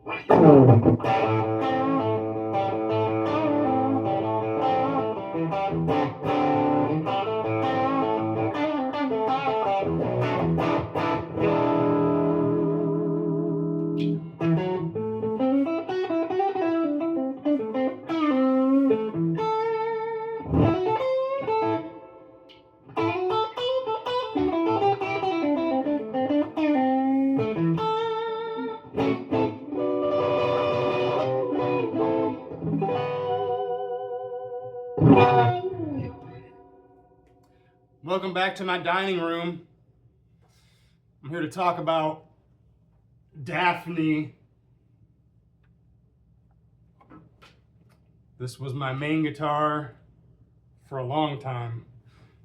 Welcome back to my dining room. I'm here to talk about Daphne. This was my main guitar for a long time.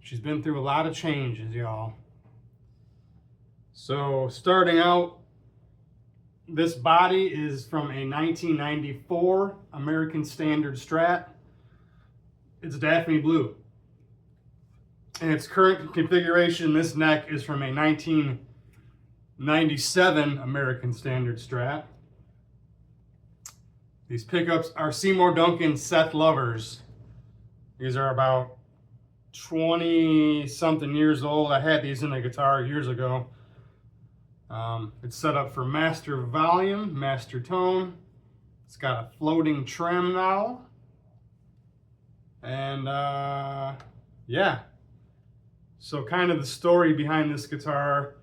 She's been through a lot of changes, y'all. So starting out, this body is from a 1994 American Standard Strat. It's Daphne Blue. In its current configuration, this neck is from a 1997 American Standard Strat. These pickups are Seymour Duncan Seth Lovers. These are about 20-something years old. I had these in a guitar years ago. It's set up for master volume, master tone. It's got a floating trem now. And yeah. So kind of the story behind this guitar,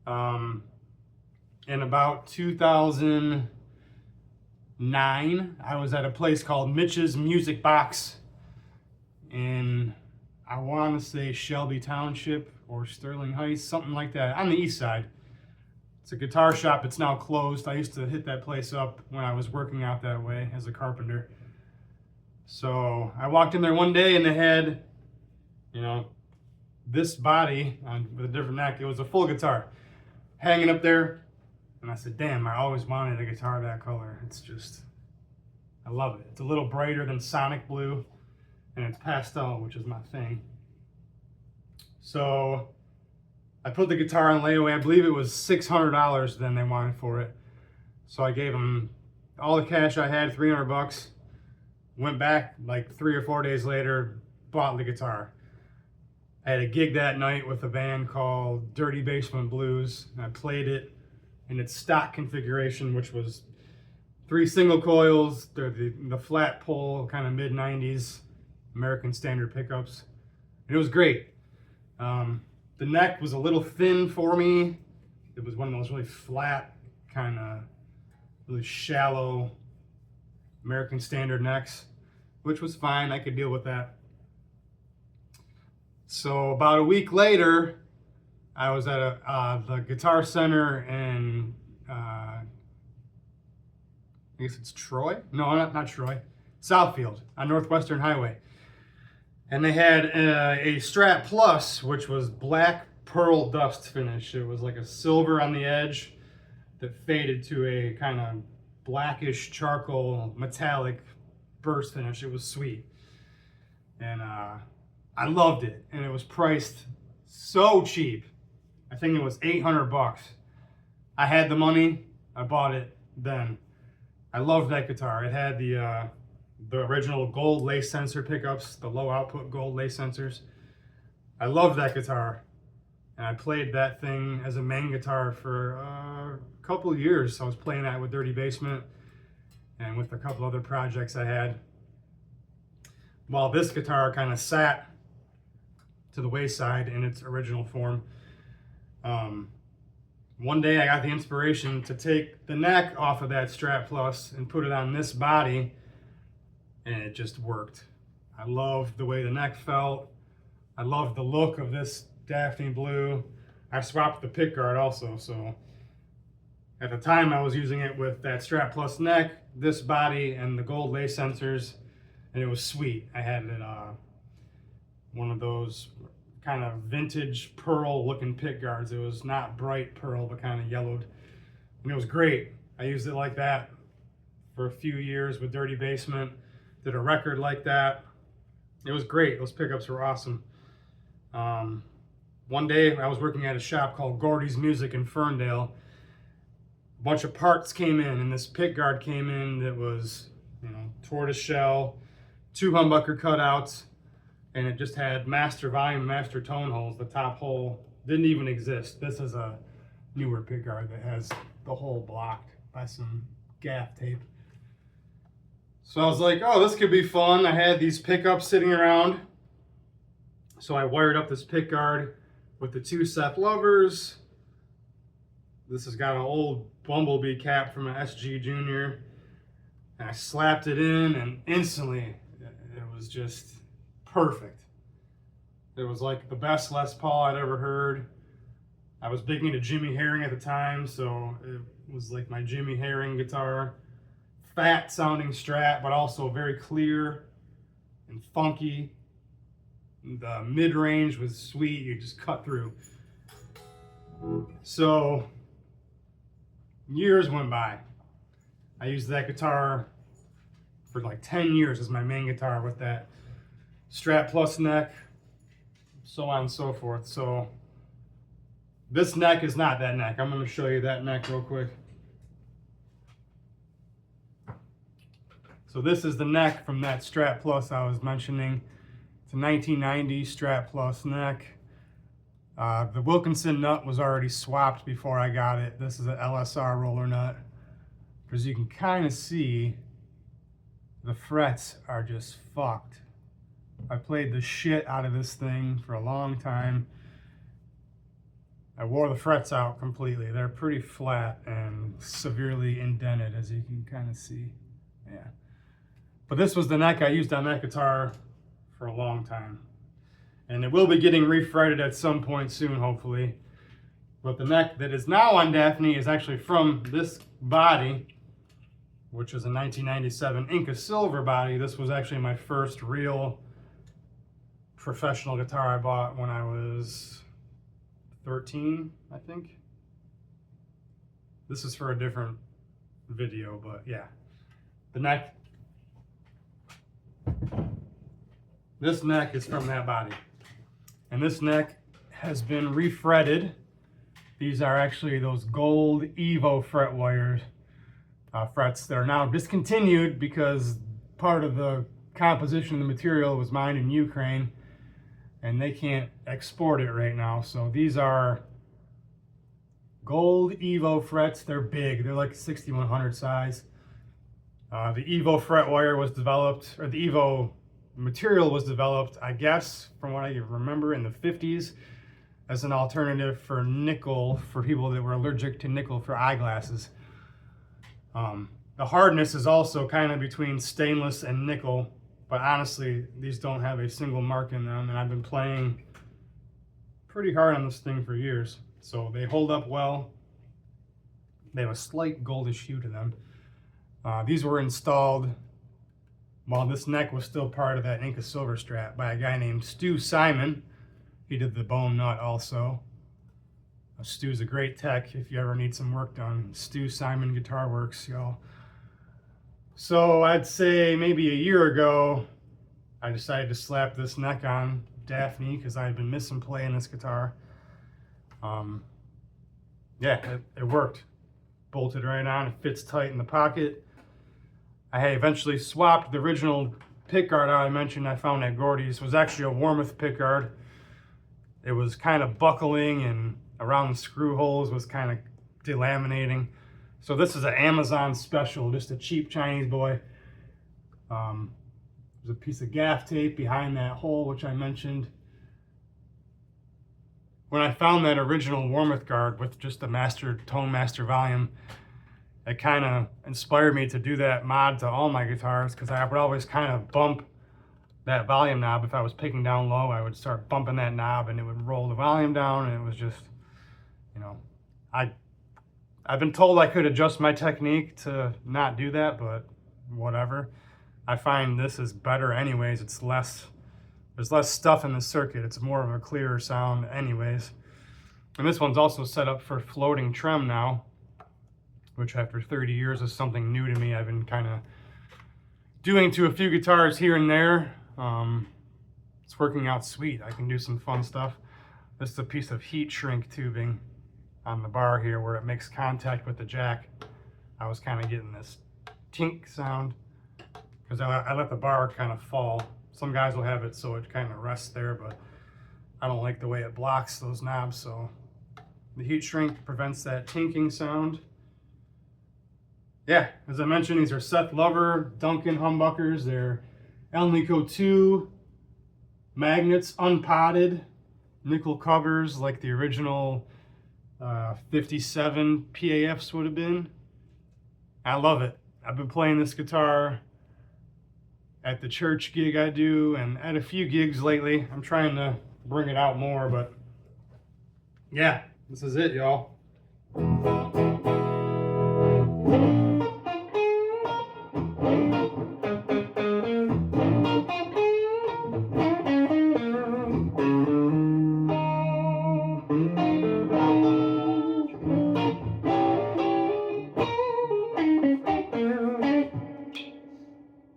in about 2009, I was at a place called Mitch's Music Box in, I want to say Shelby Township or Sterling Heights, something like that, on the east side. It's a guitar shop. It's now closed. I used to hit that place up when I was working out that way as a carpenter. So I walked in there one day and they had, this body with a different neck. It was a full guitar hanging up there. And I said, damn, I always wanted a guitar that color. It's just, I love it. It's a little brighter than Sonic Blue and it's pastel, which is my thing. So I put the guitar on layaway. I believe it was $600 then they wanted for it. So I gave them all the cash I had, $300. Went back like 3 or 4 days later, bought the guitar. I had a gig that night with a band called Dirty Basement Blues. And I played it in its stock configuration, which was 3 single coils, the flat pole, kind of mid-90s American Standard pickups. And it was great. The neck was a little thin for me. It was one of those really flat, kind of really shallow American Standard necks, which was fine. I could deal with that. So about a week later, I was at the Guitar Center in, I guess it's Troy? No, not Troy. Southfield on Northwestern Highway. And they had a Strat Plus, which was black pearl dust finish. It was like a silver on the edge that faded to a kind of blackish charcoal metallic burst finish. It was sweet. And I loved it. And it was priced so cheap. I think it was $800. I had the money. I bought it then. I loved that guitar. It had the original gold lace sensor pickups, the low output gold lace sensors. I loved that guitar. And I played that thing as a main guitar for a couple of years. I was playing that with Dirty Basement and with a couple other projects I had. While this guitar kind of sat to the wayside in its original form. One day I got the inspiration to take the neck off of that Strat Plus and put it on this body, and it just worked. I loved the way the neck felt. I loved the look of this Daphne Blue. I swapped the pick guard also, so at the time I was using it with that Strat Plus neck, this body, and the gold lace sensors, and it was sweet. I had it one of those kind of vintage pearl looking pick guards. It was not bright pearl, but kind of yellowed. And it was great. I used it like that for a few years with Dirty Basement. Did a record like that. It was great. Those pickups were awesome. One day I was working at a shop called Gordy's Music in Ferndale. a bunch of parts came in, and this pick guard came in that was, you know, tortoise shell, 2 humbucker cutouts, and it just had master volume, master tone holes. The top hole didn't even exist. This is a newer pick guard that has the hole blocked by some gaff tape. So I was like, oh, this could be fun. I had these pickups sitting around. So I wired up this pick guard with the 2 Seth lovers. This has got an old Bumblebee cap from an SG Junior. And I slapped it in, and instantly it was just perfect. It was like the best Les Paul I'd ever heard. I was big into Jimmy Herring at the time, so it was like my Jimmy Herring guitar. Fat sounding Strat, but also very clear and funky. The mid-range was sweet, you just cut through. So years went by. I used that guitar for like 10 years as my main guitar with that Strat Plus neck, so on and so forth. So this neck is not that neck. I'm going to show you that neck real quick. So this is the neck from that Strat Plus I was mentioning. It's a 1990 Strat Plus neck. The Wilkinson nut was already swapped before I got it. This is an LSR roller nut. As you can kind of see, the frets are just fucked. I played the shit out of this thing for a long time. I wore the frets out completely. They're pretty flat and severely indented, as you can kind of see. Yeah. But this was the neck I used on that guitar for a long time. And it will be getting refretted at some point soon, hopefully. But the neck that is now on Daphne is actually from this body, which is a 1997 Inca Silver body. This was actually my first real professional guitar I bought when I was 13, I think. This is for a different video, but yeah. The neck, this neck is from that body. And this neck has been refretted. These are actually those gold Evo fret wires, frets that are now discontinued because part of the composition of the material was mined in Ukraine and they can't export it right now. So these are gold Evo frets. They're big. They're like 6100 size. The Evo fret wire was developed, or the Evo material was developed, I guess, from what I remember, in the 50s as an alternative for nickel for people that were allergic to nickel for eyeglasses. The hardness is also kind of between stainless and nickel, but honestly, these don't have a single mark in them, and I've been playing pretty hard on this thing for years. So they hold up well. They have a slight goldish hue to them. These were installed while this neck was still part of that Inca Silver Strat by a guy named Stu Simon. He did the bone nut also. Stu's a great tech if you ever need some work done. Stu Simon Guitar Works, y'all. So I'd say maybe a year ago, I decided to slap this neck on Daphne because I had been missing playing this guitar. Yeah, it worked. Bolted right on, it fits tight in the pocket. I had eventually swapped the original pickguard I mentioned I found at Gordy's. It was actually a Warmoth pickguard. It was kind of buckling and around the screw holes was kind of delaminating. So this is an Amazon special, just a cheap Chinese boy. There's a piece of gaff tape behind that hole, which I mentioned. When I found that original Warmoth guard with just the Tone Master volume, it kind of inspired me to do that mod to all my guitars, because I would always kind of bump that volume knob. If I was picking down low, I would start bumping that knob and it would roll the volume down, and it was just, you know, I've been told I could adjust my technique to not do that, but whatever. I find this is better anyways. There's less stuff in the circuit. It's more of a clearer sound anyways. And this one's also set up for floating trem now, which after 30 years is something new to me. I've been kind of doing to a few guitars here and there. It's working out sweet. I can do some fun stuff. This is a piece of heat shrink tubing. on the bar here where it makes contact with the jack, I was kind of getting this tink sound because I let the bar kind of fall. Some guys will have it so it kind of rests there, but I don't like the way it blocks those knobs, so the heat shrink prevents that tinking sound. Yeah, as I mentioned, these are Seth Lover Duncan humbuckers. They're Alnico 2 magnets, unpotted, nickel covers like the original 57 PAFs would have been. I love it. I've been playing this guitar at the church gig I do and at a few gigs lately. I'm trying to bring it out more, but yeah, this is it, y'all.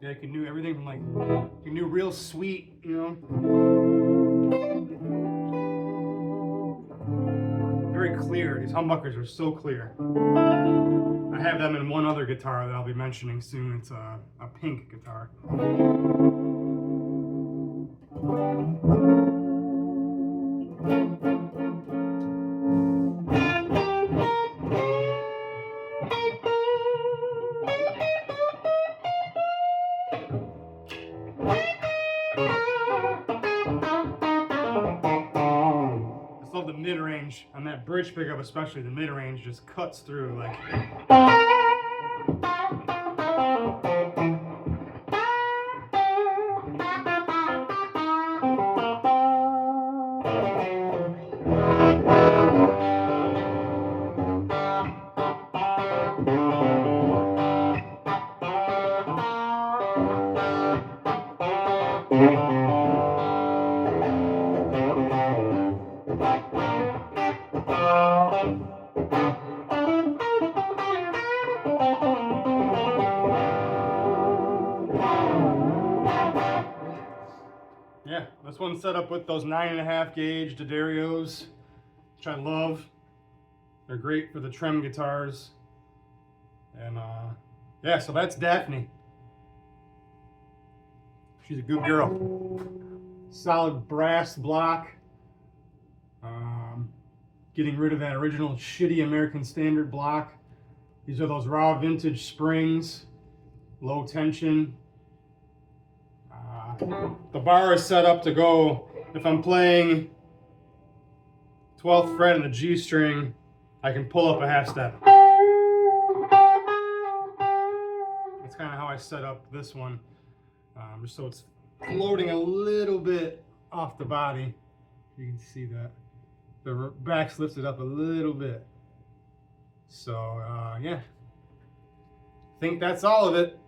Yeah, you can do everything from like, you can do real sweet, you know. Very clear. These humbuckers are so clear. I have them in one other guitar that I'll be mentioning soon. It's a pink guitar. I love the mid-range on that bridge pickup, especially the mid-range just cuts through like. Yeah, this one's set up with those 9.5 gauge D'Addarios, which I love. They're great for the trem guitars. And yeah, so that's Daphne. She's a good girl. Solid brass block. Getting rid of that original shitty American Standard block. These are those raw vintage springs, low tension. The bar is set up to go, if I'm playing 12th fret in the G string, I can pull up a half step. That's kind of how I set up this one, just so it's floating a little bit off the body. You can see that. The back's lifted up a little bit. So, yeah. I think that's all of it.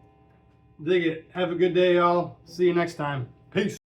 Dig it. Have a good day, y'all. See you next time. Peace.